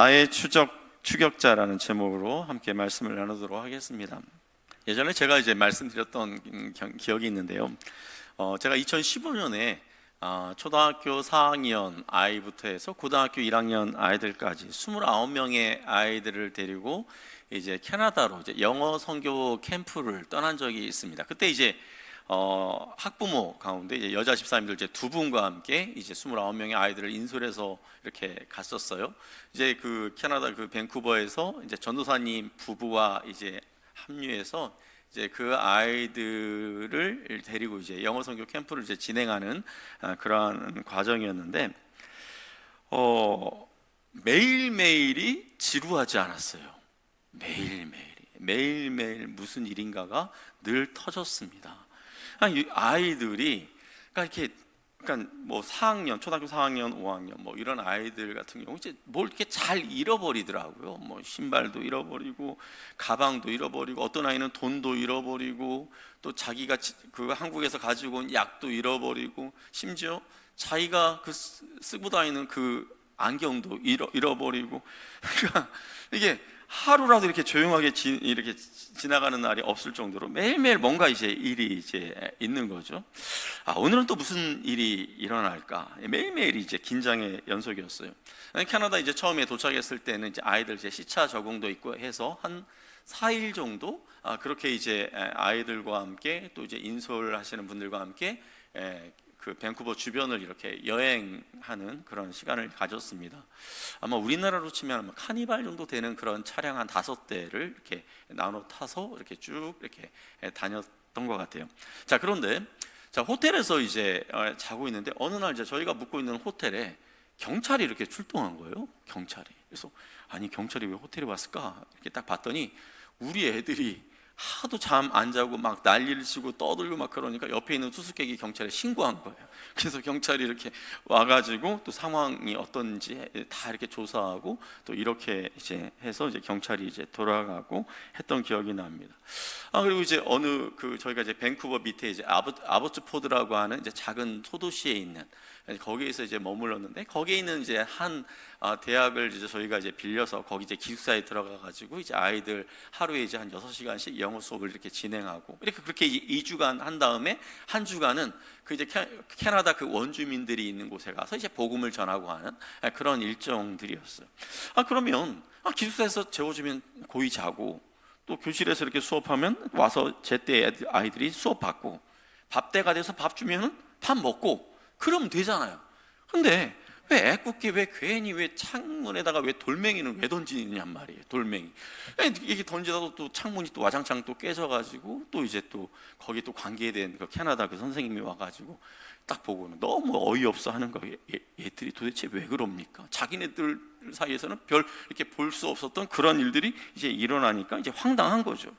나의 추격자라는 제목으로 함께 말씀을 나누도록 하겠습니다. 예전에 제가 이제 말씀드렸던 기억이 있는데요. 제가 2015년에 초등학교 4학년 아이부터 해서 고등학교 1학년 아이들까지 29명의 아이들을 데리고 이제 캐나다로 이제 영어 선교 캠프를 떠난 적이 있습니다. 그때 이제 학부모 가운데 이제 여자 집사님들 이제 두 분과 함께 이제 29명의 아이들을 인솔해서 이렇게 갔었어요. 이제 그 캐나다 그 밴쿠버에서 이제 전도사님 부부와 이제 합류해서 이제 그 아이들을 데리고 이제 영어 선교 캠프를 이제 진행하는 그러한 과정이었는데 매일매일이 지루하지 않았어요. 매일매일 무슨 일인가가 늘 터졌습니다. 아이들이 그러니까 뭐 4학년, 초등학교 4학년, 5학년 뭐 이런 아이들 같은 경우 이제 뭘 이렇게 잘 잃어버리더라고요. 뭐 신발도 잃어버리고 가방도 잃어버리고 어떤 아이는 돈도 잃어버리고 또 자기가 그 한국에서 가지고 온 약도 잃어버리고 심지어 자기가 그 쓰고 다니는 그 안경도 잃어버리고 그러니까 이게 하루라도 이렇게 조용하게 이렇게 지나가는 날이 없을 정도로 매일매일 뭔가 이제 일이 이제 있는 거죠. 오늘은 또 무슨 일이 일어날까? 매일매일이 이제 긴장의 연속이었어요. 캐나다 이제 처음에 도착했을 때는 이제 아이들 이제 시차 적응도 있고 해서 한 4일 정도 그렇게 이제 아이들과 함께 또 이제 인솔하시는 분들과 함께 그 밴쿠버 주변을 이렇게 여행하는 그런 시간을 가졌습니다. 아마 우리나라로 치면 아마 카니발 정도 되는 그런 차량 한 5대를 이렇게 나눠 타서 이렇게 쭉 이렇게 다녔던 것 같아요. 자, 그런데 호텔에서 이제 자고 있는데 어느 날 이제 저희가 묵고 있는 호텔에 경찰이 이렇게 출동한 거예요. 경찰이. 그래서 아니 경찰이 왜 호텔에 왔을까? 이렇게 딱 봤더니 우리 애들이 하도 잠 안 자고 막 난리를 치고 떠들고 막 그러니까 옆에 있는 수수께끼 경찰에 신고한 거예요. 그래서 경찰이 이렇게 와가지고 또 상황이 어떤지 다 이렇게 조사하고 또 이렇게 이제 해서 이제 경찰이 이제 돌아가고 했던 기억이 납니다. 그리고 이제 저희가 이제 밴쿠버 밑에 이제 아버츠포드라고 하는 이제 작은 소도시에 있는 거기에서 이제 머물렀는데 거기에 있는 이제 한 대학을 이제 저희가 이제 빌려서 거기 이제 기숙사에 들어가 가지고 이제 아이들 하루에 이제 한 6시간씩 영어 수업을 이렇게 진행하고 이렇게 그렇게 2주간 한 다음에 한 주간은 그 이제 캐나다 그 원주민들이 있는 곳에 가서 이제 복음을 전하고 하는 그런 일정들이었어요. 그러면 기숙사에서 재워주면 고이 자고 또 교실에서 이렇게 수업하면 와서 제때 아이들이 수업 받고 밥때가 돼서 밥 주면은 밥 먹고 그러면 되잖아요. 근데 왜 애꿎게 왜 괜히 왜 창문에다가 왜 돌멩이는 왜 던지느냔 말이에요. 돌멩이 이게 던지다도 또 창문이 또 와장창 또 깨져가지고 또 이제 또 거기 또 관계된 그 캐나다 그 선생님이 와가지고 딱 보고는 너무 어이없어 하는 거예요. 얘들이 도대체 왜 그럽니까? 자기네들 사이에서는 별 이렇게 볼 수 없었던 그런 일들이 이제 일어나니까 이제 황당한 거죠.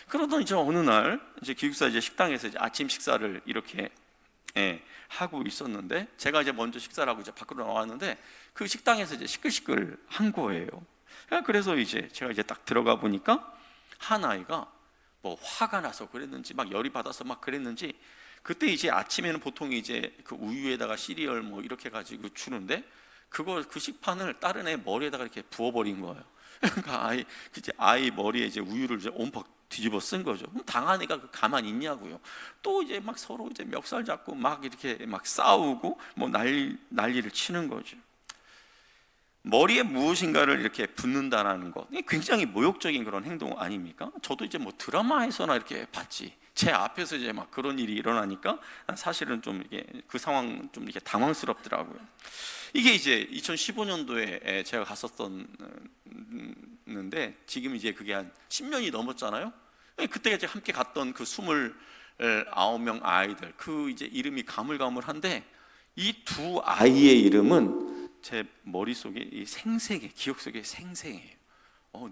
그러던 이제 어느 날 이제 기숙사 이제 식당에서 이제 아침 식사를 이렇게 하고 있었는데 제가 이제 먼저 식사를 하고 이제 밖으로 나왔는데 그 식당에서 이제 시끌시끌한 거예요. 그래서 이제 제가 이제 딱 들어가 보니까 한 아이가 뭐 화가 나서 그랬는지 막 열이 받아서 막 그랬는지 그때 이제 아침에는 보통 이제 그 우유에다가 시리얼 뭐 이렇게 가지고 주는데 그 식판을 다른 애 머리에다가 이렇게 부어버린 거예요. 그러니까 아이 머리에 이제 우유를 이제 온팍 뒤집어 쓴 거죠. 당한 애가 가만히 있냐고요. 또 이제 막 서로 이제 멱살 잡고 막 이렇게 막 싸우고 뭐 난리를 치는 거죠. 머리에 무엇인가를 이렇게 붓는다라는 것, 굉장히 모욕적인 그런 행동 아닙니까? 저도 이제 뭐 드라마에서나 이렇게 봤지. 제 앞에서 이제 막 그런 일이 일어나니까 사실은 좀 이게 그 상황 좀 이렇게 당황스럽더라고요. 이게 이제 2015년도에 제가 갔었는데 지금 이제 그게 한 10년이 넘었잖아요. 그때 이제 함께 갔던 그 29명 아이들 그 이제 이름이 가물가물한데 이 두 아이의 이름은 제 머릿속에 이 생생해, 기억 속에 생생해요.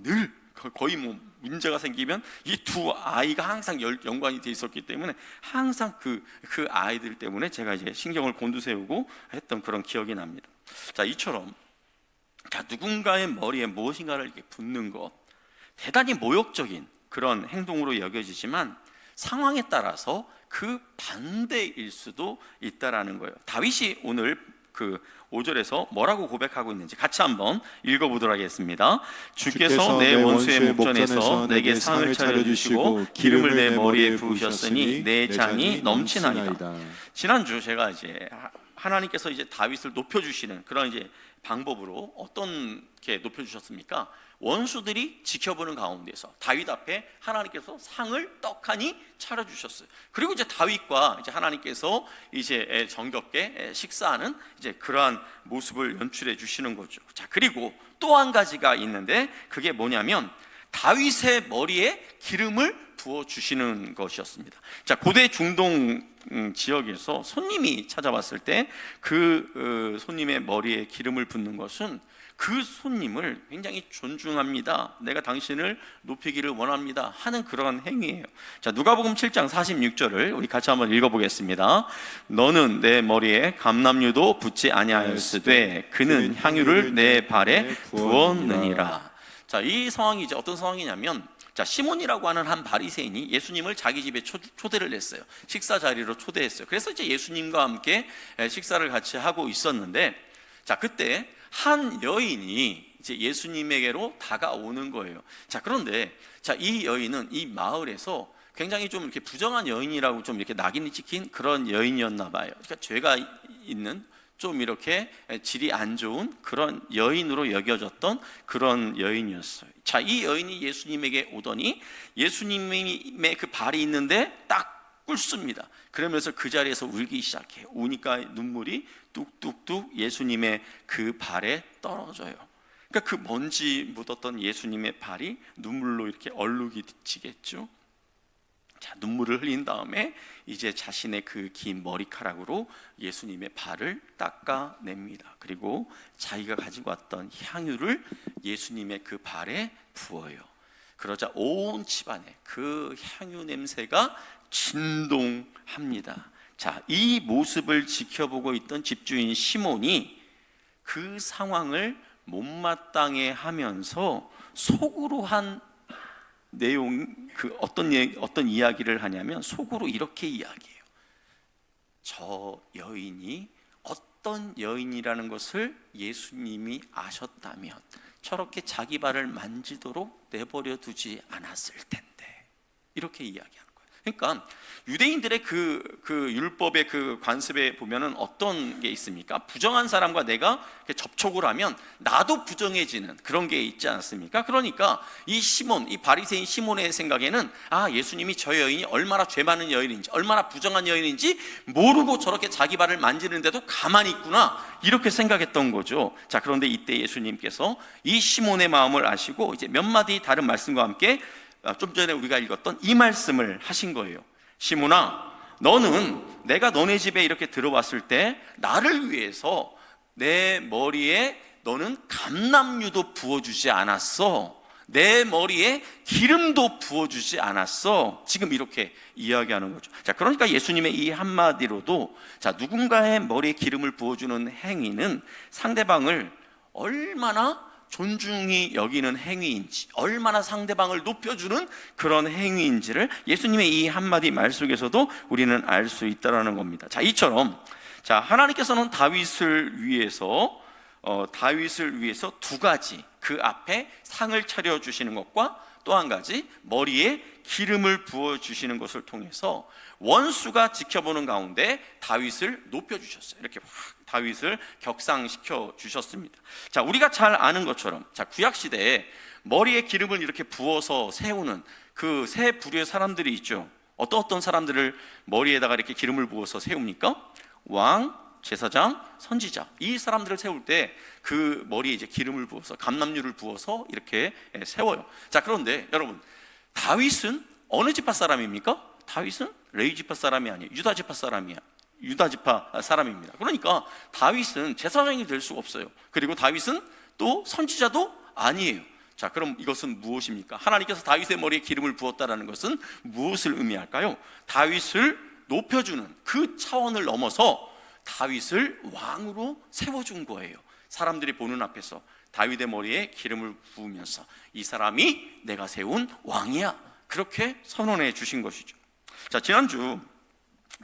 늘 거의 뭐 문제가 생기면 이 두 아이가 항상 연관이 돼 있었기 때문에 항상 그 아이들 때문에 제가 이제 신경을 곤두세우고 했던 그런 기억이 납니다. 자, 이처럼 누군가의 머리에 무엇인가를 이렇게 붓는 것 대단히 모욕적인 그런 행동으로 여겨지지만 상황에 따라서 그 반대일 수도 있다라는 거예요. 다윗이 오늘 그 5절에서 뭐라고 고백하고 있는지 같이 한번 읽어보도록 하겠습니다. 주께서 내 원수의 목전에서 내게 상을 차려주시고 기름을 내 머리에 부으셨으니 내 잔이 넘치나이다. 지난주 제가 이제 하나님께서 이제 다윗을 높여주시는 그런 이제 방법으로 어떤 게 높여주셨습니까? 원수들이 지켜보는 가운데서 다윗 앞에 하나님께서 상을 떡하니 차려주셨어요. 그리고 이제 다윗과 이제 하나님께서 이제 정겹게 식사하는 이제 그러한 모습을 연출해 주시는 거죠. 자, 그리고 또 한 가지가 있는데 그게 뭐냐면 다윗의 머리에 기름을 부어 주시는 것이었습니다. 자, 고대 중동 지역에서 손님이 찾아왔을 때 그 손님의 머리에 기름을 붓는 것은 그 손님을 굉장히 존중합니다, 내가 당신을 높이기를 원합니다 하는 그런 행위예요. 자, 누가복음 7장 46절을 우리 같이 한번 읽어보겠습니다. 너는 내 머리에 감람유도 붓지 아니하였으되 그는 향유를 내 발에 부었느니라. 자, 이 상황이 이제 어떤 상황이냐면, 자, 시몬이라고 하는 한 바리새인이 예수님을 자기 집에 초대를 했어요. 식사 자리로 초대했어요. 그래서 이제 예수님과 함께 식사를 같이 하고 있었는데, 자, 그때 한 여인이 이제 예수님에게로 다가오는 거예요. 자, 그런데 자, 이 여인은 이 마을에서 굉장히 좀 이렇게 부정한 여인이라고 좀 이렇게 낙인이 찍힌 그런 여인이었나 봐요. 그러니까 죄가 있는 좀 이렇게 질이 안 좋은 그런 여인으로 여겨졌던 그런 여인이었어요. 자, 이 여인이 예수님에게 오더니 예수님의 그 발이 있는데 딱 꿇습니다. 그러면서 그 자리에서 울기 시작해요. 우니까 눈물이 뚝뚝뚝 예수님의 그 발에 떨어져요. 그러니까 그 먼지 묻었던 예수님의 발이 눈물로 이렇게 얼룩이지겠죠. 자, 눈물을 흘린 다음에 이제 자신의 그 긴 머리카락으로 예수님의 발을 닦아냅니다. 그리고 자기가 가지고 왔던 향유를 예수님의 그 발에 부어요. 그러자 온 집안에 그 향유 냄새가 진동합니다. 자, 이 모습을 지켜보고 있던 집주인 시몬이 그 상황을 못마땅해 하면서 속으로 한 내용, 그 어떤 이야기를 하냐면 속으로 이렇게 이야기해요. 저 여인이 어떤 여인이라는 것을 예수님이 아셨다면 저렇게 자기 발을 만지도록 내버려 두지 않았을 텐데, 이렇게 이야기하는 거예요. 그러니까 유대인들의 그 율법의 그 관습에 보면은 어떤 게 있습니까? 부정한 사람과 내가 접촉을 하면 나도 부정해지는 그런 게 있지 않습니까? 그러니까 이 시몬, 이 바리새인 시몬의 생각에는 예수님이 저 여인이 얼마나 죄 많은 여인인지, 얼마나 부정한 여인인지 모르고 저렇게 자기 발을 만지는데도 가만히 있구나, 이렇게 생각했던 거죠. 자, 그런데 이때 예수님께서 이 시몬의 마음을 아시고 이제 몇 마디 다른 말씀과 함께 좀 전에 우리가 읽었던 이 말씀을 하신 거예요. 시몬아, 너는 내가 너네 집에 이렇게 들어왔을 때 나를 위해서 내 머리에 너는 감람유도 부어주지 않았어. 내 머리에 기름도 부어주지 않았어. 지금 이렇게 이야기하는 거죠. 자, 그러니까 예수님의 이 한마디로도, 자, 누군가의 머리에 기름을 부어주는 행위는 상대방을 얼마나 존중히 여기는 행위인지, 얼마나 상대방을 높여주는 그런 행위인지를 예수님의 이 한마디 말 속에서도 우리는 알 수 있다는 겁니다. 자, 이처럼 자, 하나님께서는 다윗을 위해서 두 가지, 그 앞에 상을 차려주시는 것과 또 한 가지 머리에 기름을 부어주시는 것을 통해서 원수가 지켜보는 가운데 다윗을 높여주셨어요. 이렇게 확 다윗을 격상시켜 주셨습니다. 자, 우리가 잘 아는 것처럼, 자, 구약시대에 머리에 기름을 이렇게 부어서 세우는 그 세 부류의 사람들이 있죠. 어떤 사람들을 머리에다가 이렇게 기름을 부어서 세웁니까? 왕, 제사장, 선지자. 이 사람들을 세울 때 그 머리에 이제 기름을 부어서, 감람유를 부어서 이렇게 세워요. 자, 그런데 여러분, 다윗은 어느 지파 사람입니까? 다윗은 레위 지파 사람이 아니에요. 유다 지파 사람입니다. 그러니까 다윗은 제사장이 될 수가 없어요. 그리고 다윗은 또 선지자도 아니에요. 자, 그럼 이것은 무엇입니까? 하나님께서 다윗의 머리에 기름을 부었다는 것은 무엇을 의미할까요? 다윗을 높여주는 그 차원을 넘어서 다윗을 왕으로 세워준 거예요. 사람들이 보는 앞에서 다윗의 머리에 기름을 부으면서 이 사람이 내가 세운 왕이야, 그렇게 선언해 주신 것이죠. 자, 지난주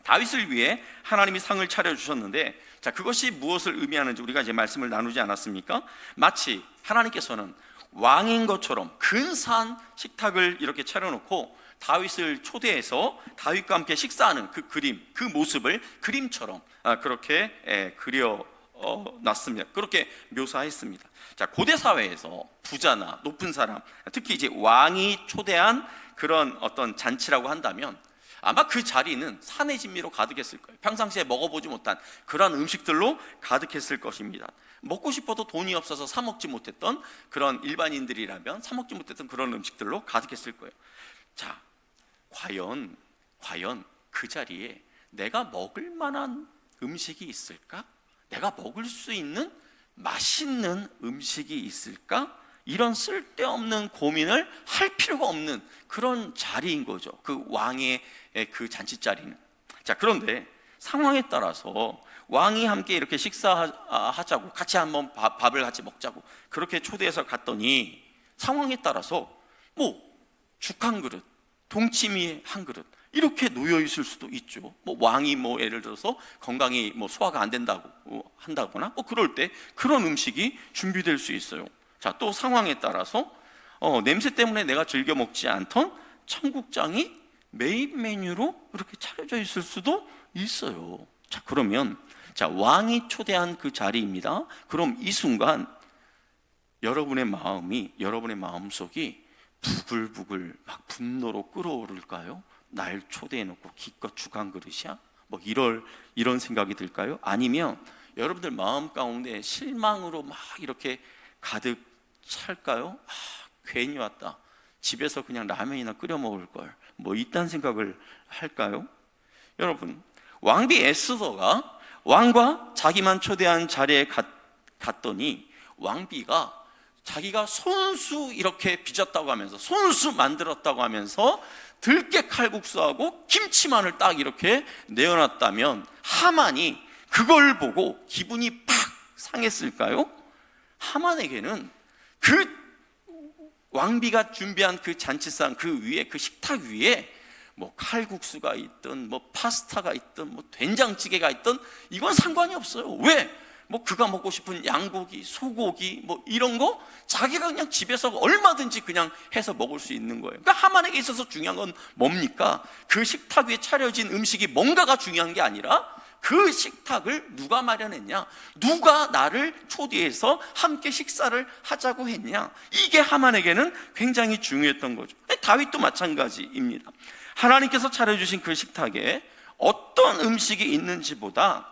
다윗을 위해 하나님이 상을 차려주셨는데, 자, 그것이 무엇을 의미하는지 우리가 이제 말씀을 나누지 않았습니까? 마치 하나님께서는 왕인 것처럼 근사한 식탁을 이렇게 차려놓고 다윗을 초대해서 다윗과 함께 식사하는 그 그림, 그 모습을 그림처럼 그렇게 그려놨습니다. 그렇게 묘사했습니다. 자, 고대 사회에서 부자나 높은 사람, 특히 이제 왕이 초대한 그런 어떤 잔치라고 한다면 아마 그 자리는 산의 진미로 가득했을 거예요. 평상시에 먹어보지 못한 그런 음식들로 가득했을 것입니다. 먹고 싶어도 돈이 없어서 사 먹지 못했던 그런 일반인들이라면 사 먹지 못했던 그런 음식들로 가득했을 거예요. 자, 과연 그 자리에 내가 먹을 만한 음식이 있을까? 내가 먹을 수 있는 맛있는 음식이 있을까? 이런 쓸데없는 고민을 할 필요가 없는 그런 자리인 거죠. 그 왕의 그 잔치 자리는. 자, 그런데 상황에 따라서 왕이 함께 이렇게 식사하자고, 같이 한번 밥을 같이 먹자고 그렇게 초대해서 갔더니 상황에 따라서 뭐 죽 한 그릇, 동치미 한 그릇 이렇게 놓여 있을 수도 있죠. 뭐 왕이 뭐 예를 들어서 건강이 뭐 소화가 안 된다고 한다거나 뭐 그럴 때 그런 음식이 준비될 수 있어요. 자, 또 상황에 따라서 냄새 때문에 내가 즐겨 먹지 않던 청국장이 메인 메뉴로 이렇게 차려져 있을 수도 있어요. 자, 그러면 왕이 초대한 그 자리입니다. 그럼 이 순간 여러분의 마음속이 부글부글 막 분노로 끓어오를까요? 날 초대해놓고 기껏 죽 한 그릇이야? 뭐 이런 생각이 들까요? 아니면 여러분들 마음 가운데 실망으로 막 이렇게 가득 찰까요? 괜히 왔다, 집에서 그냥 라면이나 끓여 먹을 걸, 뭐 이딴 생각을 할까요? 여러분, 왕비 에스더가 왕과 자기만 초대한 자리에 갔더니 왕비가 자기가 손수 이렇게 빚었다고 하면서, 손수 만들었다고 하면서 들깨 칼국수하고 김치만을 딱 이렇게 내어놨다면 하만이 그걸 보고 기분이 팍 상했을까요? 하만에게는 그 왕비가 준비한 그 잔치상 그 위에, 그 식탁 위에 뭐 칼국수가 있든 뭐 파스타가 있든 뭐 된장찌개가 있든 이건 상관이 없어요. 왜? 뭐 그가 먹고 싶은 양고기, 소고기 뭐 이런 거 자기가 그냥 집에서 얼마든지 그냥 해서 먹을 수 있는 거예요. 그러니까 하만에게 있어서 중요한 건 뭡니까? 그 식탁 위에 차려진 음식이 뭔가가 중요한 게 아니라 그 식탁을 누가 마련했냐, 누가 나를 초대해서 함께 식사를 하자고 했냐, 이게 하만에게는 굉장히 중요했던 거죠. 다윗도 마찬가지입니다. 하나님께서 차려주신 그 식탁에 어떤 음식이 있는지보다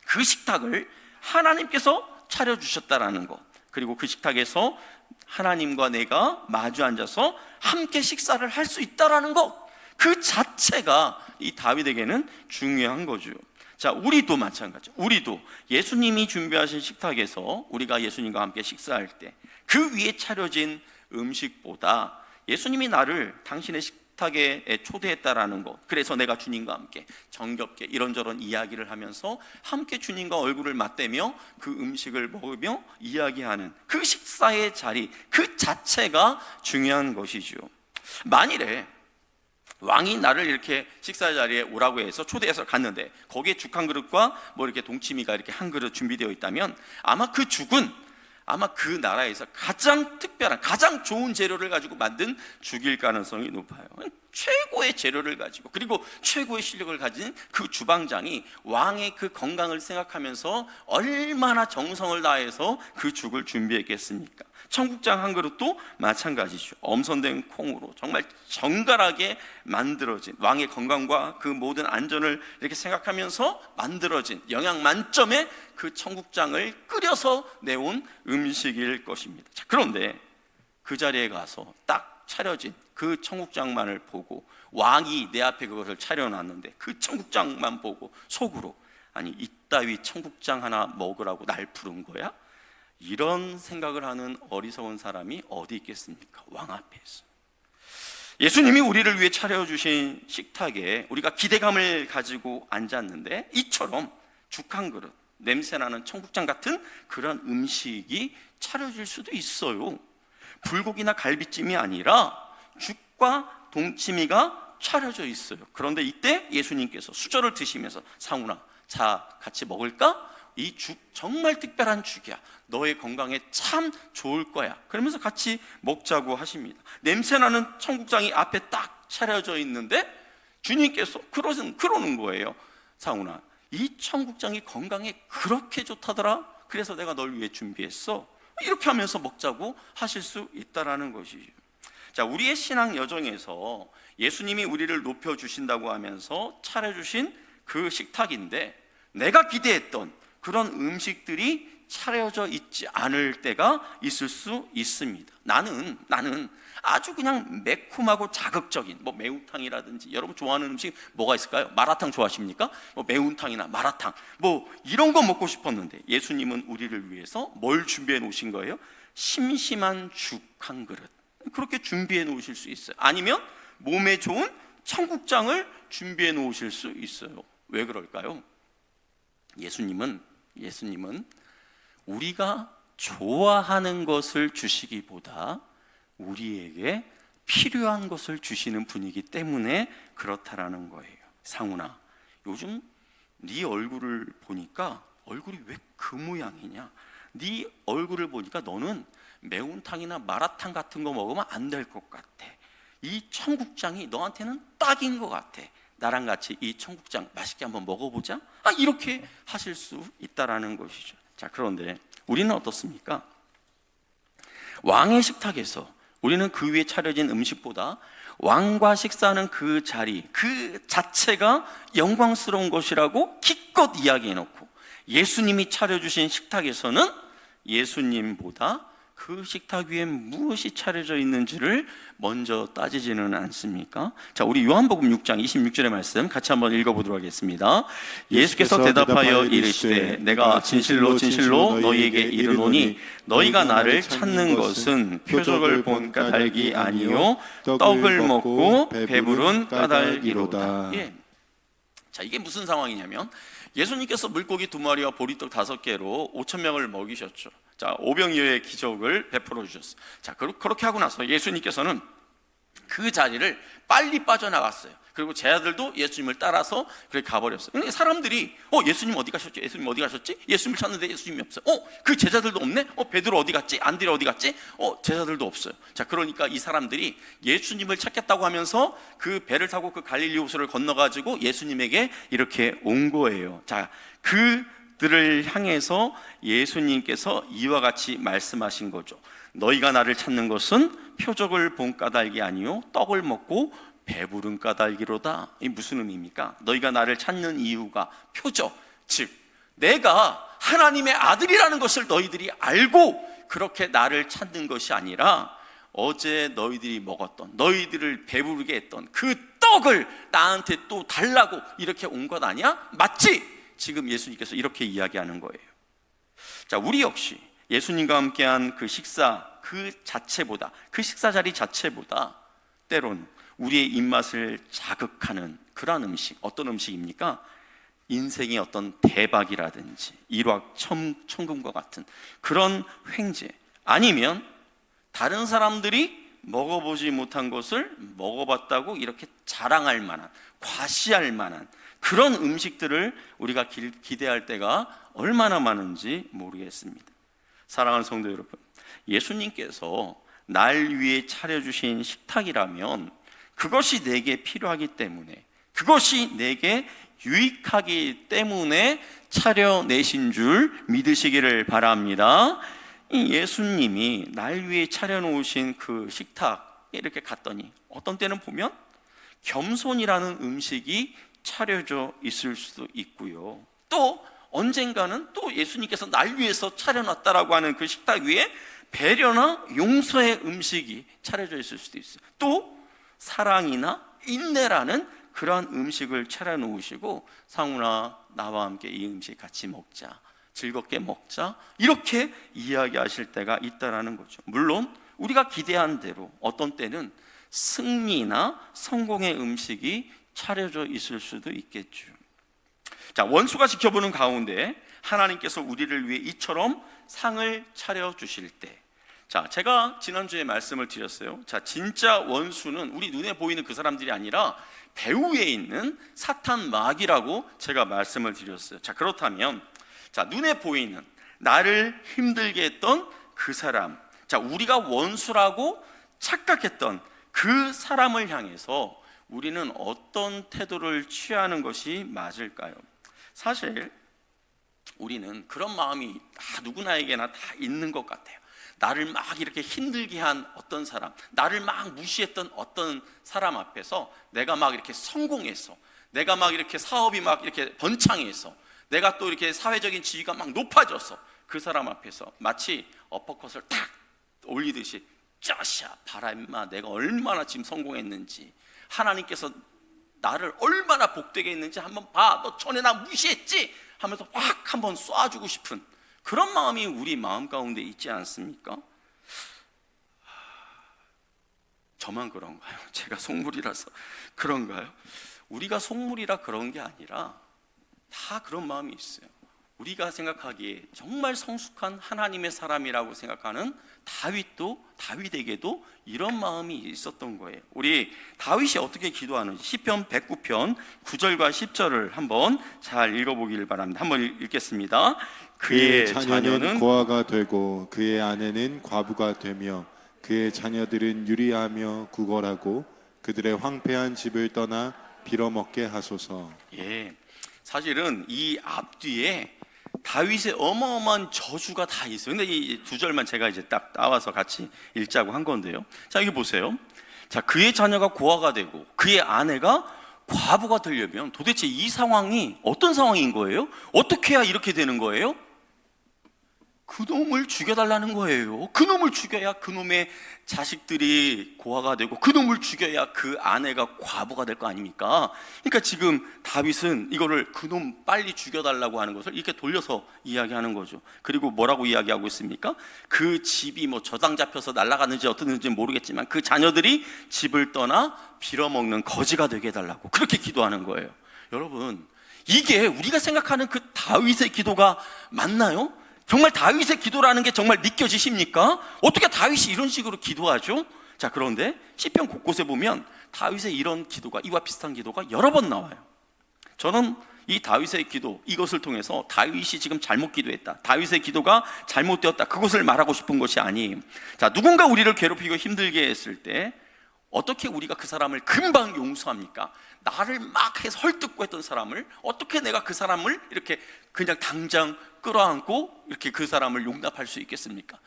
그 식탁을 하나님께서 차려주셨다라는 것, 그리고 그 식탁에서 하나님과 내가 마주 앉아서 함께 식사를 할 수 있다라는 것, 그 자체가 이 다윗에게는 중요한 거죠. 자, 우리도 마찬가지. 우리도 예수님이 준비하신 식탁에서 우리가 예수님과 함께 식사할 때 그 위에 차려진 음식보다 예수님이 나를 당신의 식탁에 초대했다라는 것, 그래서 내가 주님과 함께 정겹게 이런저런 이야기를 하면서 함께 주님과 얼굴을 맞대며 그 음식을 먹으며 이야기하는 그 식사의 자리, 그 자체가 중요한 것이죠. 만일에 왕이 나를 이렇게 식사 자리에 오라고 해서 초대해서 갔는데 거기에 죽 한 그릇과 뭐 이렇게 동치미가 이렇게 한 그릇 준비되어 있다면 아마 그 죽은 그 나라에서 가장 특별한, 가장 좋은 재료를 가지고 만든 죽일 가능성이 높아요. 최고의 재료를 가지고, 그리고 최고의 실력을 가진 그 주방장이 왕의 그 건강을 생각하면서 얼마나 정성을 다해서 그 죽을 준비했겠습니까? 청국장 한 그릇도 마찬가지죠. 엄선된 콩으로 정말 정갈하게 만들어진, 왕의 건강과 그 모든 안전을 이렇게 생각하면서 만들어진 영양 만점의 그 청국장을 끓여서 내온 음식일 것입니다. 자, 그런데 그 자리에 가서 딱 차려진 그 청국장만을 보고, 왕이 내 앞에 그것을 차려놨는데 그 청국장만 보고 속으로, 아니 이따위 청국장 하나 먹으라고 날 부른 거야? 이런 생각을 하는 어리석은 사람이 어디 있겠습니까? 왕 앞에서. 예수님이 우리를 위해 차려주신 식탁에 우리가 기대감을 가지고 앉았는데 이처럼 죽 한 그릇, 냄새나는 청국장 같은 그런 음식이 차려질 수도 있어요. 불고기나 갈비찜이 아니라 죽과 동치미가 차려져 있어요. 그런데 이때 예수님께서 수저를 드시면서 상훈아, 자 같이 먹을까? 이 죽 정말 특별한 죽이야. 너의 건강에 참 좋을 거야. 그러면서 같이 먹자고 하십니다. 냄새나는 청국장이 앞에 딱 차려져 있는데 주님께서 그러는 거예요. 상훈아, 이 청국장이 건강에 그렇게 좋다더라. 그래서 내가 널 위해 준비했어. 이렇게 하면서 먹자고 하실 수 있다라는 것이죠. 자, 우리의 신앙 여정에서 예수님이 우리를 높여주신다고 하면서 차려주신 그 식탁인데 내가 기대했던 그런 음식들이 차려져 있지 않을 때가 있을 수 있습니다. 나는 아주 그냥 매콤하고 자극적인 매운탕이라든지, 여러분 좋아하는 음식 뭐가 있을까요? 마라탕 좋아하십니까? 매운탕이나 마라탕 이런 거 먹고 싶었는데 예수님은 우리를 위해서 뭘 준비해 놓으신 거예요? 심심한 죽 한 그릇, 그렇게 준비해 놓으실 수 있어요. 아니면 몸에 좋은 청국장을 준비해 놓으실 수 있어요. 왜 그럴까요? 예수님은 우리가 좋아하는 것을 주시기보다 우리에게 필요한 것을 주시는 분이기 때문에 그렇다라는 거예요. 상훈아, 요즘 네 얼굴을 보니까 얼굴이 왜 그 모양이냐? 네 얼굴을 보니까 너는 매운탕이나 마라탕 같은 거 먹으면 안 될 것 같아. 이 청국장이 너한테는 딱인 것 같아. 나랑 같이 이 청국장 맛있게 한번 먹어보자. 이렇게 하실 수 있다라는 것이죠. 자, 그런데 우리는 어떻습니까? 왕의 식탁에서 우리는 그 위에 차려진 음식보다 왕과 식사하는 그 자리 그 자체가 영광스러운 것이라고 기껏 이야기해놓고, 예수님이 차려주신 식탁에서는 예수님보다 그 식탁 위에 무엇이 차려져 있는지를 먼저 따지지는 않습니까? 자, 우리 요한복음 6장 26절의 말씀 같이 한번 읽어보도록 하겠습니다. 예수께서 대답하여 이르시되 내가 진실로 진실로 너희에게 이르노니 너희가 나를 찾는 것은 표적을 본 까닭이 아니요 떡을 먹고 배부른 까닭이로다. 예. 자, 이게 무슨 상황이냐면 예수님께서 물고기 2마리와 보리떡 5개로 5,000명을 먹이셨죠. 자, 오병이어의 기적을 베풀어 주셨어요. 자, 그렇게 하고 나서 예수님께서는 그 자리를 빨리 빠져나갔어요. 그리고 제자들도 예수님을 따라서 그렇게 가버렸어요. 근데 사람들이 예수님 어디 가셨지? 예수님 어디 가셨지? 예수님을 찾는데 예수님이 없어요. 그 제자들도 없네? 베드로 어디 갔지? 안드레 어디 갔지? 제자들도 없어요. 자, 그러니까 이 사람들이 예수님을 찾겠다고 하면서 그 배를 타고 그 갈릴리 호수를 건너가지고 예수님에게 이렇게 온 거예요. 자, 그들을 향해서 예수님께서 이와 같이 말씀하신 거죠. 너희가 나를 찾는 것은 표적을 본 까닭이 아니요 떡을 먹고 배부른 까닭이로다. 이 무슨 의미입니까? 너희가 나를 찾는 이유가 표적, 즉 내가 하나님의 아들이라는 것을 너희들이 알고 그렇게 나를 찾는 것이 아니라 어제 너희들이 먹었던, 너희들을 배부르게 했던 그 떡을 나한테 또 달라고 이렇게 온 것 아니야? 맞지? 지금 예수님께서 이렇게 이야기하는 거예요. 자, 우리 역시 예수님과 함께한 그 식사 그 자체보다, 그 식사 자리 자체보다 때론 우리의 입맛을 자극하는 그러한 음식, 어떤 음식입니까? 인생의 어떤 대박이라든지 일확천금과 같은 그런 횡재, 아니면 다른 사람들이 먹어보지 못한 것을 먹어봤다고 이렇게 자랑할 만한, 과시할 만한 그런 음식들을 우리가 기대할 때가 얼마나 많은지 모르겠습니다. 사랑하는 성도 여러분, 예수님께서 날 위해 차려주신 식탁이라면 그것이 내게 필요하기 때문에, 그것이 내게 유익하기 때문에 차려내신 줄 믿으시기를 바랍니다. 이 예수님이 날 위해 차려놓으신 그 식탁에 이렇게 갔더니 어떤 때는 보면 겸손이라는 음식이 차려져 있을 수도 있고요, 또 언젠가는 또 예수님께서 날 위해서 차려놨다라고 하는 그 식탁 위에 배려나 용서의 음식이 차려져 있을 수도 있어요. 또 사랑이나 인내라는 그러한 음식을 차려놓으시고 상훈아, 나와 함께 이 음식 같이 먹자, 즐겁게 먹자, 이렇게 이야기하실 때가 있다라는 거죠. 물론 우리가 기대한 대로 어떤 때는 승리나 성공의 음식이 차려져 있을 수도 있겠죠. 자, 원수가 지켜보는 가운데 하나님께서 우리를 위해 이처럼 상을 차려주실 때 자, 제가 지난주에 말씀을 드렸어요. 자, 진짜 원수는 우리 눈에 보이는 그 사람들이 아니라 배후에 있는 사탄 마귀라고 제가 말씀을 드렸어요. 자, 그렇다면 자, 눈에 보이는 나를 힘들게 했던 그 사람, 자, 우리가 원수라고 착각했던 그 사람을 향해서 우리는 어떤 태도를 취하는 것이 맞을까요? 사실 우리는 그런 마음이 다 누구나에게나 다 있는 것 같아요. 나를 막 이렇게 힘들게 한 어떤 사람, 나를 막 무시했던 어떤 사람 앞에서 내가 막 이렇게 성공해서, 내가 막 이렇게 사업이 막 이렇게 번창해서, 내가 또 이렇게 사회적인 지위가 막 높아져서 그 사람 앞에서 마치 어퍼컷을 탁 올리듯이 짜샤 봐라 임마, 내가 얼마나 지금 성공했는지, 하나님께서 나를 얼마나 복되게 했는지 한번 봐, 너 전에 나 무시했지 하면서 확 한번 쏴주고 싶은 그런 마음이 우리 마음 가운데 있지 않습니까? 저만 그런가요? 제가 속물이라서 그런가요? 우리가 속물이라 그런 게 아니라 다 그런 마음이 있어요. 우리가 생각하기에 정말 성숙한 하나님의 사람이라고 생각하는 다윗에게도 이런 마음이 있었던 거예요. 우리 다윗이 어떻게 기도하는지 시편 109편 9절과 10절을 한번 잘 읽어보기를 바랍니다. 한번 읽겠습니다. 그의 자녀는 고아가 되고 그의 아내는 과부가 되며 그의 자녀들은 유리하며 구걸하고 그들의 황폐한 집을 떠나 빌어먹게 하소서. 예, 사실은 이 앞뒤에 다윗의 어마어마한 저주가 다 있어요. 근데 이 두 절만 제가 이제 딱 나와서 같이 읽자고 한 건데요. 자, 여기 보세요. 자, 그의 자녀가 고아가 되고 그의 아내가 과부가 되려면 도대체 이 상황이 어떤 상황인 거예요? 어떻게 해야 이렇게 되는 거예요? 그놈을 죽여달라는 거예요. 그놈을 죽여야 그놈의 자식들이 고아가 되고 그놈을 죽여야 그 아내가 과부가 될 거 아닙니까? 그러니까 지금 다윗은 이거를 그놈 빨리 죽여달라고 하는 것을 이렇게 돌려서 이야기하는 거죠. 그리고 뭐라고 이야기하고 있습니까? 그 집이 뭐 저당 잡혀서 날아가는지 어떻는지 모르겠지만 그 자녀들이 집을 떠나 빌어먹는 거지가 되게 해달라고 그렇게 기도하는 거예요. 여러분, 이게 우리가 생각하는 그 다윗의 기도가 맞나요? 정말 다윗의 기도라는 게 정말 느껴지십니까? 어떻게 다윗이 이런 식으로 기도하죠? 자, 그런데 시편 곳곳에 보면 다윗의 이런 기도가, 이와 비슷한 기도가 여러 번 나와요. 저는 이 다윗의 기도, 이것을 통해서 다윗이 지금 잘못 기도했다, 다윗의 기도가 잘못되었다, 그것을 말하고 싶은 것이 아니에요. 자, 누군가 우리를 괴롭히고 힘들게 했을 때 어떻게 우리가 그 사람을 금방 용서합니까? 나를 막 해서 헐뜯고 했던 사람을 어떻게 내가 그 사람을 이렇게 그냥 당장 끌어안고 이렇게 그 사람을 용납할 수 있겠습니까?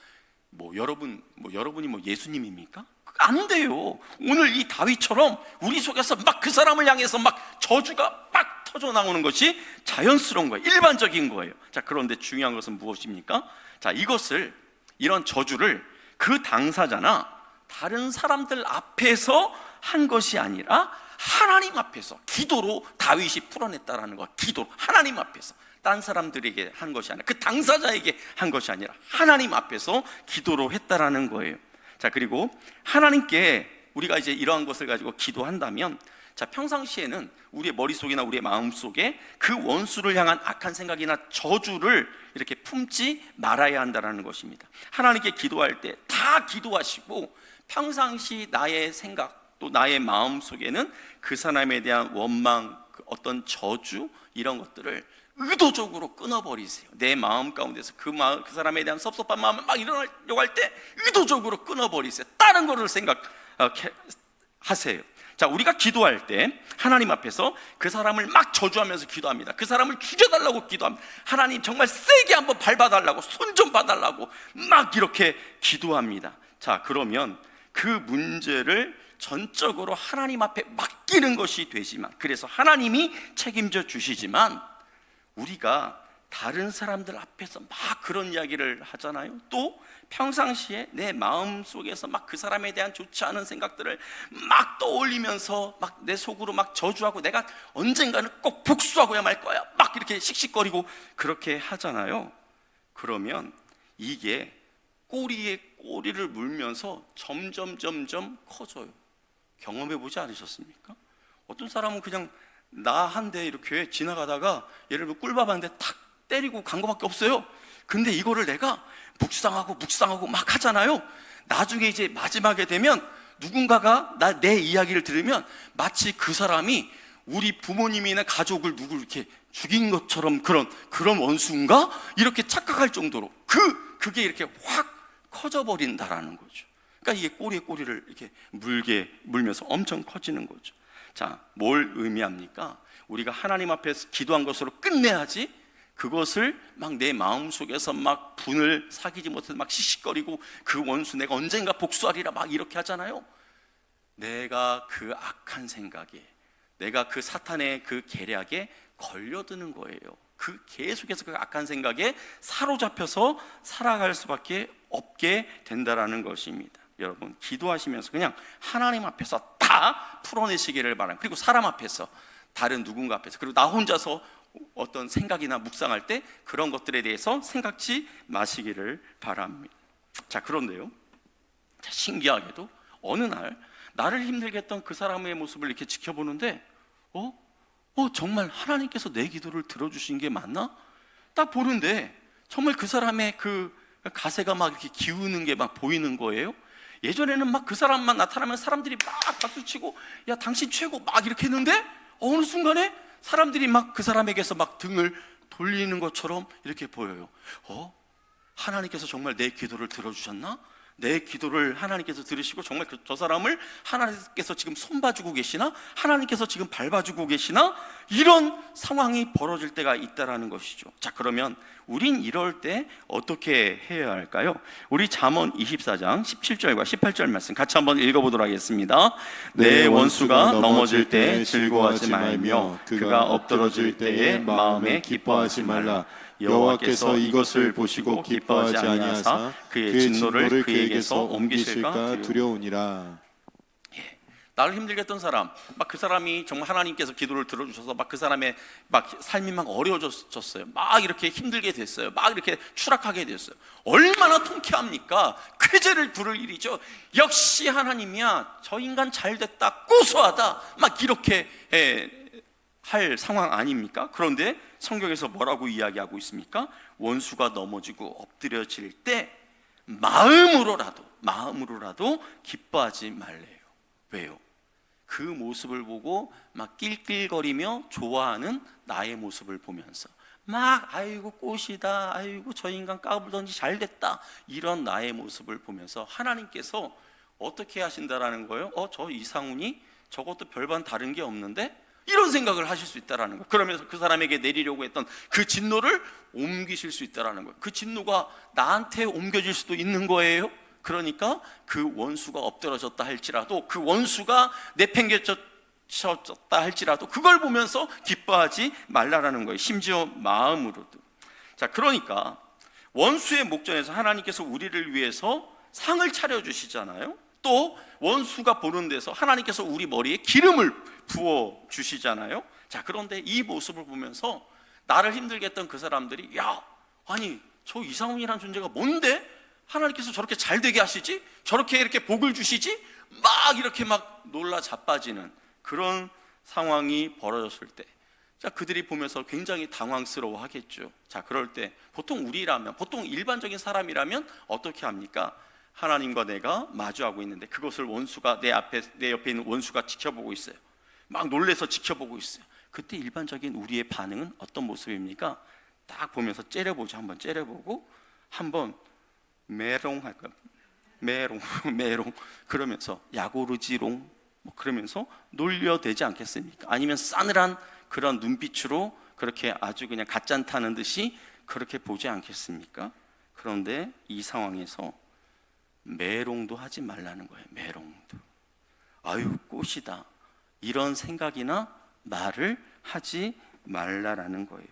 여러분이 예수님입니까? 안 돼요. 오늘 이 다윗처럼 우리 속에서 막 그 사람을 향해서 막 저주가 막 터져 나오는 것이 자연스러운 거예요. 일반적인 거예요. 자, 그런데 중요한 것은 무엇입니까? 자, 이런 저주를 그 당사자나 다른 사람들 앞에서 한 것이 아니라 하나님 앞에서 기도로 다윗이 풀어냈다라는 거. 기도로 하나님 앞에서, 딴 사람들에게 한 것이 아니라, 그 당사자에게 한 것이 아니라 하나님 앞에서 기도로 했다라는 거예요. 자, 그리고 하나님께 우리가 이제 이러한 것을 가지고 기도한다면, 자, 평상시에는 우리의 머릿속이나 우리의 마음속에 그 원수를 향한 악한 생각이나 저주를 이렇게 품지 말아야 한다는 것입니다. 하나님께 기도할 때 다 기도하시고 평상시 나의 생각 또 나의 마음속에는 그 사람에 대한 원망, 어떤 저주, 이런 것들을 의도적으로 끊어버리세요. 내 마음 가운데서 그 사람에 대한 섭섭한 마음을 막 일어나려고 할 때 의도적으로 끊어버리세요. 다른 거를 생각하세요. 자, 우리가 기도할 때 하나님 앞에서 그 사람을 막 저주하면서 기도합니다. 그 사람을 죽여달라고 기도합니다. 하나님 정말 세게 한번 밟아달라고, 손 좀 봐달라고 막 이렇게 기도합니다. 자, 그러면 그 문제를 전적으로 하나님 앞에 맡기는 것이 되지만, 그래서 하나님이 책임져 주시지만, 우리가 다른 사람들 앞에서 막 그런 이야기를 하잖아요. 또 평상시에 내 마음 속에서 막 그 사람에 대한 좋지 않은 생각들을 막 떠올리면서 막 내 속으로 막 저주하고 내가 언젠가는 꼭 복수하고야 말 거야 막 이렇게 씩씩거리고 그렇게 하잖아요. 그러면 이게 꼬리에 꼬리를 물면서 점점 커져요. 경험해 보지 않으셨습니까? 어떤 사람은 그냥 나 한 대 이렇게 지나가다가 예를 들면 꿀밥 한 대 탁 때리고 간 거밖에 없어요. 근데 이거를 내가 묵상하고 막 하잖아요. 나중에 이제 마지막에 되면 누군가가 내 이야기를 들으면 마치 그 사람이 우리 부모님이나 가족을 누구를 이렇게 죽인 것처럼 그런 원수인가? 이렇게 착각할 정도로 그게 이렇게 확 커져버린다라는 거죠. 그러니까 이게 꼬리에 꼬리를 이렇게 물면서 엄청 커지는 거죠. 자, 뭘 의미합니까? 우리가 하나님 앞에서 기도한 것으로 끝내야지 그것을 막 내 마음속에서 막 분을 사귀지 못해서 막 씩씩거리고 그 원수 내가 언젠가 복수하리라 막 이렇게 하잖아요. 내가 그 악한 생각에, 내가 그 사탄의 그 계략에 걸려드는 거예요. 계속해서 그 악한 생각에 사로잡혀서 살아갈 수밖에 없게 된다라는 것입니다. 여러분, 기도하시면서 그냥 하나님 앞에서 다 풀어내시기를 바랍니다. 그리고 사람 앞에서, 다른 누군가 앞에서, 그리고 나 혼자서 어떤 생각이나 묵상할 때 그런 것들에 대해서 생각지 마시기를 바랍니다. 자, 그런데요, 자, 신기하게도 어느 날 나를 힘들게 했던 그 사람의 모습을 이렇게 지켜보는데 정말 하나님께서 내 기도를 들어주신 게 맞나? 딱 보는데 정말 그 사람의 그 가세가 막 이렇게 기우는 게 막 보이는 거예요. 예전에는 막 그 사람만 나타나면 사람들이 막 박수치고 야 당신 최고 막 이렇게 했는데 어느 순간에 사람들이 막 그 사람에게서 막 등을 돌리는 것처럼 이렇게 보여요. 하나님께서 정말 내 기도를 들어주셨나? 내 기도를 하나님께서 들으시고 정말 저 사람을 하나님께서 지금 손봐주고 계시나? 하나님께서 지금 밟아주고 계시나? 이런 상황이 벌어질 때가 있다라는 것이죠. 자, 그러면 우린 이럴 때 어떻게 해야 할까요? 우리 잠언 24장 17절과 18절 말씀 같이 한번 읽어보도록 하겠습니다. 내 원수가 넘어질 때 즐거워하지 말며 그가 엎드러질 때에 마음에 기뻐하지 말라. 여호와께서 이것을 보시고 기뻐하지 아니하사 그의 진노를 그에게서 옮기실까 두려우니라. 나를 힘들게 했던 사람, 막 그 사람이 정말 하나님께서 기도를 들어주셔서 막 그 사람의 막 삶이 막 어려워졌어요. 막 이렇게 힘들게 됐어요. 막 이렇게 추락하게 됐어요. 얼마나 통쾌합니까? 쾌재를 부를 일이죠. 역시 하나님이야. 저 인간 잘 됐다. 고소하다. 막 이렇게 할 상황 아닙니까? 그런데 성경에서 뭐라고 이야기하고 있습니까? 원수가 넘어지고 엎드려질 때 마음으로라도 기뻐하지 말래요. 왜요? 그 모습을 보고 막 낄낄거리며 좋아하는 나의 모습을 보면서 막 아이고 꽃이다, 아이고 저 인간 까불던지 잘됐다, 이런 나의 모습을 보면서 하나님께서 어떻게 하신다라는 거예요? 저 이상훈이 저것도 별반 다른 게 없는데? 이런 생각을 하실 수 있다라는 거예요. 그러면서 그 사람에게 내리려고 했던 그 진노를 옮기실 수 있다라는 거예요. 그 진노가 나한테 옮겨질 수도 있는 거예요. 그러니까 그 원수가 엎드러졌다 할지라도, 그 원수가 내팽개쳤다 할지라도 그걸 보면서 기뻐하지 말라라는 거예요. 심지어 마음으로도. 자, 그러니까 원수의 목전에서 하나님께서 우리를 위해서 상을 차려주시잖아요. 또 원수가 보는 데서 하나님께서 우리 머리에 기름을 부어 주시잖아요. 자, 그런데 이 모습을 보면서 나를 힘들게 했던 그 사람들이 아니 저 이상훈이라는 존재가 뭔데 하나님께서 저렇게 잘 되게 하시지? 저렇게 이렇게 복을 주시지? 막 이렇게 막 놀라 자빠지는 그런 상황이 벌어졌을 때, 자, 그들이 보면서 굉장히 당황스러워 하겠죠. 자, 그럴 때 보통 일반적인 사람이라면 어떻게 합니까? 하나님과 내가 마주하고 있는데 그것을 원수가 내 옆에 있는 원수가 지켜보고 있어요. 막 놀래서 지켜보고 있어요. 그때 일반적인 우리의 반응은 어떤 모습입니까? 딱 보면서 한번 째려보고 한번 메롱 할까요? 메롱 그러면서 야고르지롱 그러면서 놀려대지 않겠습니까? 아니면 싸늘한 그런 눈빛으로 그렇게 아주 그냥 갓잔타는 듯이 그렇게 보지 않겠습니까? 그런데 이 상황에서 메롱도 하지 말라는 거예요. 메롱도. 아유 꽃이다, 이런 생각이나 말을 하지 말라라는 거예요.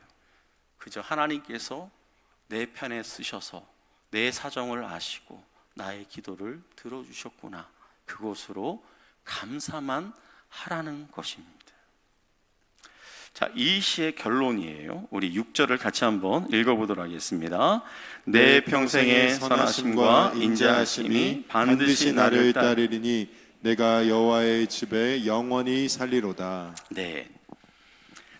그저 하나님께서 내 편에 쓰셔서 내 사정을 아시고 나의 기도를 들어주셨구나, 그것으로 감사만 하라는 것입니다. 자, 이 시의 결론이에요. 우리 6절을 같이 한번 읽어보도록 하겠습니다. 내 평생의 선하심과 인자하심이 반드시 나를 따르리니 내가 여호와의 집에 영원히 살리로다. 네,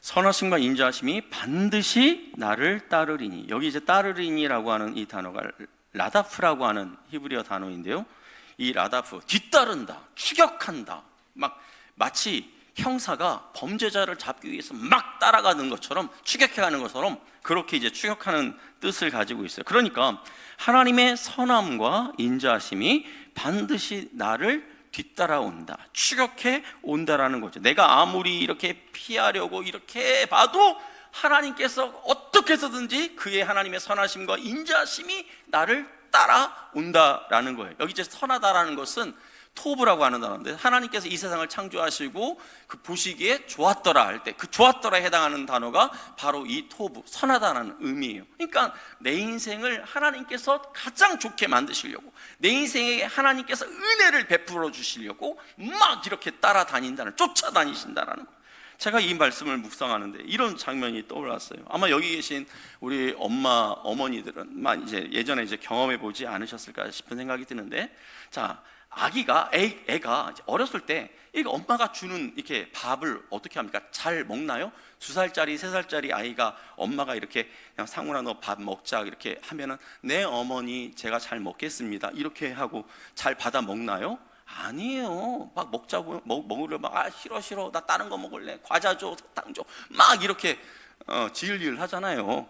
선하심과 인자하심이 반드시 나를 따르리니. 여기 이제 따르리니라고 하는 이 단어가 라다프라고 하는 히브리어 단어인데요, 이 라다프, 뒤따른다, 추격한다, 막 마치 형사가 범죄자를 잡기 위해서 막 따라가는 것처럼, 추격해가는 것처럼 그렇게 이제 추격하는 뜻을 가지고 있어요. 그러니까 하나님의 선함과 인자하심이 반드시 나를 뒤따라온다, 추격해 온다라는 거죠. 내가 아무리 이렇게 피하려고 이렇게 봐도 하나님께서 어떻게 해서든지 그의 하나님의 선하심과 인자하심이 나를 따라온다라는 거예요. 여기 이제 선하다라는 것은 토브라고 하는 단어인데, 하나님께서 이 세상을 창조하시고 그 보시기에 좋았더라 할 때 그 좋았더라에 해당하는 단어가 바로 이 토브, 선하다라는 의미예요. 그러니까 내 인생을 하나님께서 가장 좋게 만드시려고, 내 인생에 하나님께서 은혜를 베풀어 주시려고 막 이렇게 따라다닌다는, 쫓아다니신다라는 거예요. 제가 이 말씀을 묵상하는데 이런 장면이 떠올랐어요. 아마 여기 계신 우리 어머니들은 이제 예전에 이제 경험해 보지 않으셨을까 싶은 생각이 드는데, 자, 애가 어렸을 때 이거 엄마가 주는 이렇게 밥을 어떻게 합니까? 잘 먹나요? 2살짜리, 3살짜리 아이가 엄마가 이렇게 그냥 상훈아 너 밥 먹자 이렇게 하면은 네 어머니 제가 잘 먹겠습니다 이렇게 하고 잘 받아 먹나요? 아니에요. 막 먹자고 먹으려 막 싫어 나 다른 거 먹을래, 과자 줘, 사탕 줘, 막 이렇게 지을리을 하잖아요.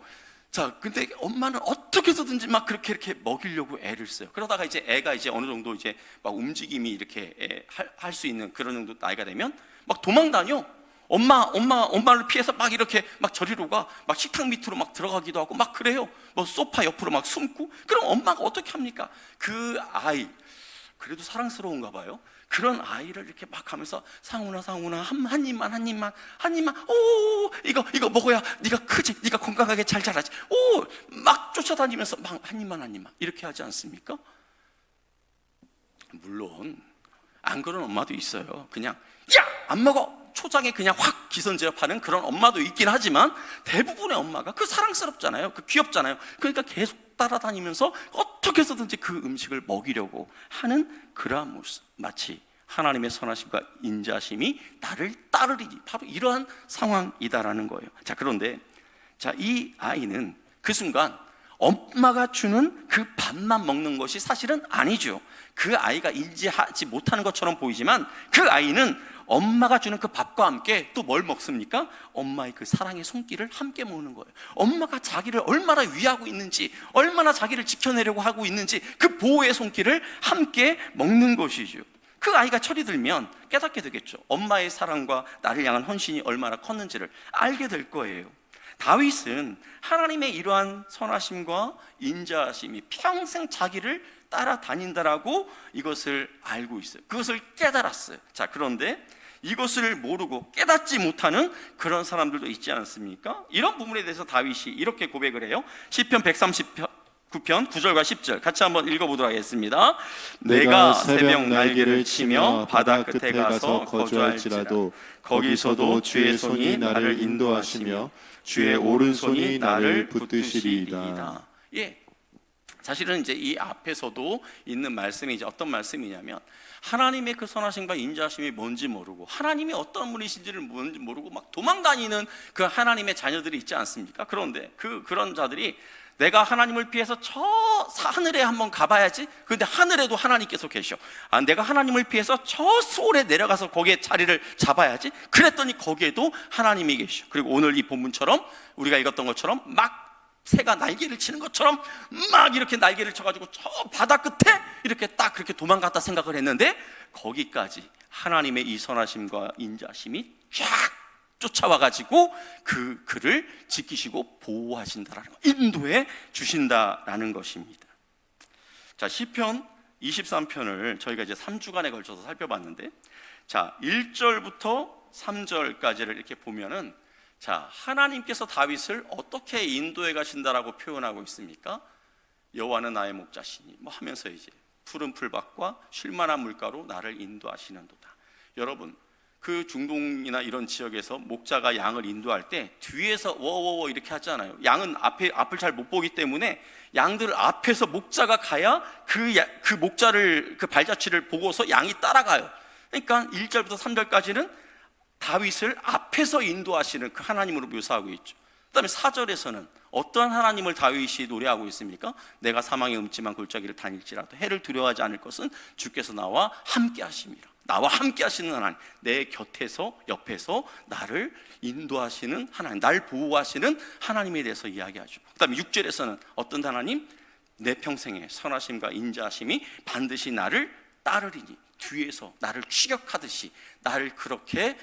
자, 근데 엄마는 어떻게 해서든지 막 이렇게 먹이려고 애를 써요. 그러다가 이제 애가 이제 어느 정도 이제 막 움직임이 이렇게 할 수 있는 그런 정도 나이가 되면 막 도망 다녀. 엄마를 피해서 막 이렇게 막 저리로 가, 막 식탁 밑으로 막 들어가기도 하고 막 그래요. 뭐 소파 옆으로 막 숨고. 그럼 엄마가 어떻게 합니까? 그 아이, 그래도 사랑스러운가 봐요. 그런 아이를 이렇게 막 하면서 상훈아 한 입만 오 이거 먹어야 네가 크지, 네가 건강하게 잘 자라지, 오 막 쫓아다니면서 막 한 입만 이렇게 하지 않습니까? 물론 안 그런 엄마도 있어요. 그냥 야 안 먹어 초장에 그냥 확 기선제압하는 그런 엄마도 있긴 하지만, 대부분의 엄마가 그 사랑스럽잖아요, 그 귀엽잖아요. 그러니까 계속 따라다니면서 어떻게 해서든지 그 음식을 먹이려고 하는 그러한 모습, 마치 하나님의 선하심과 인자심이 나를 따르리니, 바로 이러한 상황이다라는 거예요. 자, 그런데 이 아이는 그 순간 엄마가 주는 그 밥만 먹는 것이 사실은 아니죠. 그 아이가 인지하지 못하는 것처럼 보이지만 그 아이는 엄마가 주는 그 밥과 함께 또 뭘 먹습니까? 엄마의 그 사랑의 손길을 함께 먹는 거예요. 엄마가 자기를 얼마나 위하고 있는지, 얼마나 자기를 지켜내려고 하고 있는지 그 보호의 손길을 함께 먹는 것이죠. 그 아이가 철이 들면 깨닫게 되겠죠. 엄마의 사랑과 나를 향한 헌신이 얼마나 컸는지를 알게 될 거예요. 다윗은 하나님의 이러한 선하심과 인자하심이 평생 자기를 따라다닌다라고 이것을 알고 있어요. 그것을 깨달았어요. 자, 그런데 이것을 모르고 깨닫지 못하는 그런 사람들도 있지 않습니까? 이런 부분에 대해서 다윗이 이렇게 고백을 해요. 시편 139편 9절과 10절 같이 한번 읽어보도록 하겠습니다. 내가 새벽 날개를 치며 바다 끝에 가서 거주할지라도 거기서도 주의 손이 나를 인도하시며 주의 오른손이 나를 붙드시리이다. 예, 사실은 이제 이 앞에서도 있는 말씀이 이제 어떤 말씀이냐면, 하나님의 그 선하심과 인자하심이 뭔지 모르고 하나님이 어떤 분이신지를 뭔지 모르고 막 도망다니는 그 하나님의 자녀들이 있지 않습니까? 그런데 그런 자들이 내가 하나님을 피해서 저 하늘에 한번 가봐야지. 그런데 하늘에도 하나님께서 계셔. 내가 하나님을 피해서 저 수월에 내려가서 거기에 자리를 잡아야지. 그랬더니 거기에도 하나님이 계셔. 그리고 오늘 이 본문처럼 우리가 읽었던 것처럼 막 새가 날개를 치는 것처럼 막 이렇게 날개를 쳐가지고 저 바다 끝에 이렇게 딱 그렇게 도망갔다 생각을 했는데, 거기까지 하나님의 이 선하심과 인자심이 쫙 쫓아와가지고 그를 지키시고 보호하신다라는 것, 인도해 주신다라는 것입니다. 자, 시편 23편을 저희가 이제 3주간에 걸쳐서 살펴봤는데, 자 1절부터 3절까지를 이렇게 보면은, 자, 하나님께서 다윗을 어떻게 인도해 가신다라고 표현하고 있습니까? 여호와는 나의 목자시니 뭐 하면서 이제 푸른 풀밭과 쉴만한 물가로 나를 인도하시는도다. 여러분, 그 중동이나 이런 지역에서 목자가 양을 인도할 때 뒤에서 워워워 이렇게 하잖아요. 양은 앞을 잘 못 보기 때문에 양들 앞에서 목자가 가야 그 목자를, 그 발자취를 보고서 양이 따라가요. 그러니까 1절부터 3절까지는 다윗을 앞에서 인도하시는 그 하나님으로 묘사하고 있죠. 그다음에 4절에서는 어떠한 하나님을 다윗이 노래하고 있습니까? 내가 사망의 음침한 골짜기를 다닐지라도 해를 두려워하지 않을 것은 주께서 나와 함께 하심이라. 나와 함께 하시는 하나님, 내 곁에서 옆에서 나를 인도하시는 하나님, 날 보호하시는 하나님에 대해서 이야기하죠. 그다음에 6절에서는 어떤 하나님? 내 평생에 선하심과 인자하심이 반드시 나를 따르리니, 뒤에서 나를 추격하듯이 나를 그렇게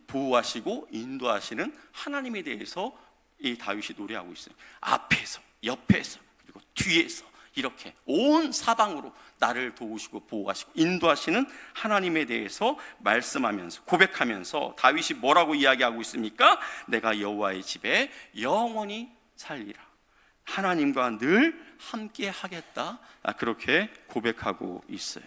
보호하시고 인도하시는 하나님에 대해서 이 다윗이 노래하고 있어요. 앞에서, 옆에서, 그리고 뒤에서 이렇게 온 사방으로 나를 도우시고 보호하시고 인도하시는 하나님에 대해서 말씀하면서, 고백하면서 다윗이 뭐라고 이야기하고 있습니까? 내가 여호와의 집에 영원히 살리라. 하나님과 늘 함께 하겠다. 그렇게 고백하고 있어요.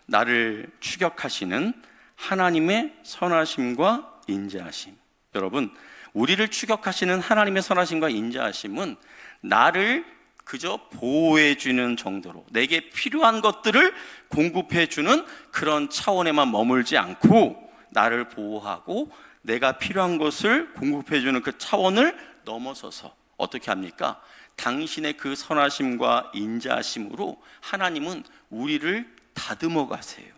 나를 추격하시는 하나님의 선하심과 인자하심. 여러분, 우리를 추격하시는 하나님의 선하심과 인자하심은 나를 그저 보호해 주는 정도로, 내게 필요한 것들을 공급해 주는 그런 차원에만 머물지 않고, 나를 보호하고 내가 필요한 것을 공급해 주는 그 차원을 넘어서서 어떻게 합니까? 당신의 그 선하심과 인자하심으로 하나님은 우리를 다듬어 가세요.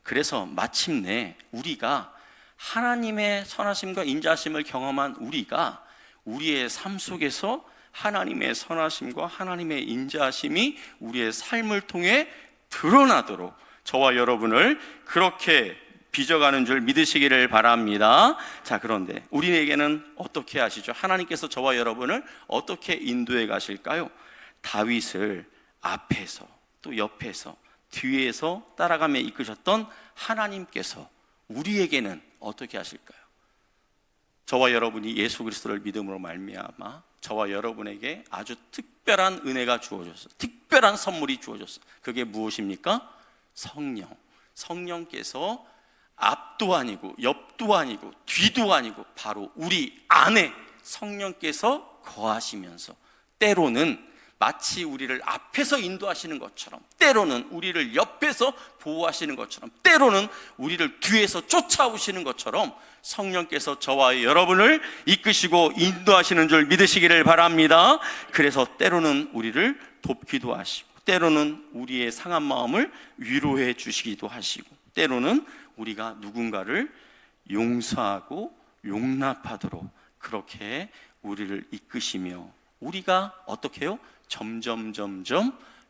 그래서 마침내 우리가 하나님의 선하심과 인자하심을 경험한 우리가 우리의 삶 속에서 하나님의 선하심과 하나님의 인자하심이 우리의 삶을 통해 드러나도록 저와 여러분을 그렇게 빚어가는 줄 믿으시기를 바랍니다. 자, 그런데 우리에게는 어떻게 하시죠? 하나님께서 저와 여러분을 어떻게 인도해 가실까요? 다윗을 앞에서 또 옆에서 뒤에서 따라가며 이끄셨던 하나님께서 우리에게는 어떻게 하실까요? 저와 여러분이 예수 그리스도를 믿음으로 말미암아 저와 여러분에게 아주 특별한 은혜가 주어졌어요. 특별한 선물이 주어졌어요. 그게 무엇입니까? 성령. 성령께서 앞도 아니고 옆도 아니고 뒤도 아니고 바로 우리 안에 성령께서 거하시면서 때로는 마치 우리를 앞에서 인도하시는 것처럼, 때로는 우리를 옆에서 보호하시는 것처럼, 때로는 우리를 뒤에서 쫓아오시는 것처럼 성령께서 저와 여러분을 이끄시고 인도하시는 줄 믿으시기를 바랍니다. 그래서 때로는 우리를 돕기도 하시고, 때로는 우리의 상한 마음을 위로해 주시기도 하시고, 때로는 우리가 누군가를 용서하고 용납하도록 그렇게 우리를 이끄시며, 우리가 어떻게 해요? 점점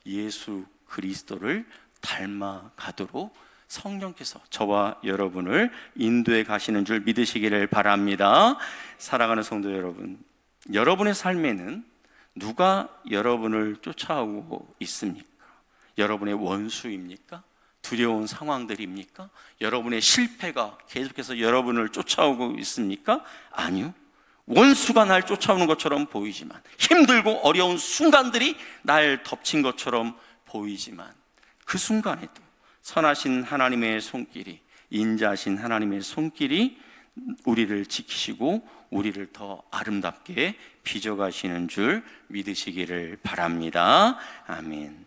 예수 그리스도를 닮아가도록 성령께서 저와 여러분을 인도해 가시는 줄 믿으시기를 바랍니다. 사랑하는 성도 여러분, 여러분의 삶에는 누가 여러분을 쫓아오고 있습니까? 여러분의 원수입니까? 두려운 상황들입니까? 여러분의 실패가 계속해서 여러분을 쫓아오고 있습니까? 아니요. 원수가 날 쫓아오는 것처럼 보이지만, 힘들고 어려운 순간들이 날 덮친 것처럼 보이지만, 그 순간에도 선하신 하나님의 손길이, 인자하신 하나님의 손길이 우리를 지키시고 우리를 더 아름답게 빚어가시는 줄 믿으시기를 바랍니다. 아멘.